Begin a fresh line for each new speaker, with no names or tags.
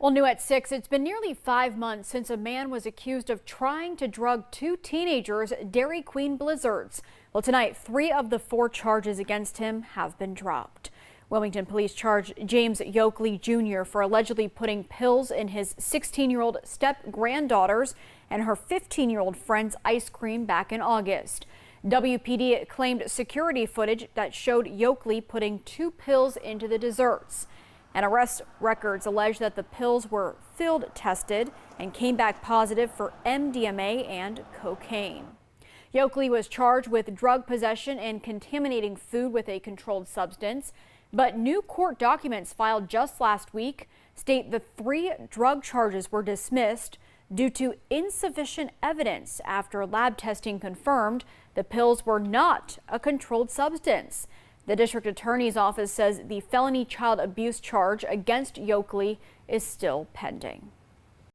Well, new at 6, it's been nearly 5 months since a man was accused of trying to drug two teenagers Dairy Queen Blizzards. Well, tonight, 3 of the 4 charges against him have been dropped. Wilmington police charged James Yokley Jr. for allegedly putting pills in his 16-year-old step-granddaughter's and her 15-year-old friend's ice cream back in August. WPD claimed security footage that showed Yokley putting 2 pills into the desserts. And arrest records allege that the pills were field tested and came back positive for MDMA and cocaine. Yokley was charged with drug possession and contaminating food with a controlled substance. But new court documents filed just last week state the 3 drug charges were dismissed due to insufficient evidence after lab testing confirmed the pills were not a controlled substance. The district attorney's office says the felony child abuse charge against Yokley is still pending.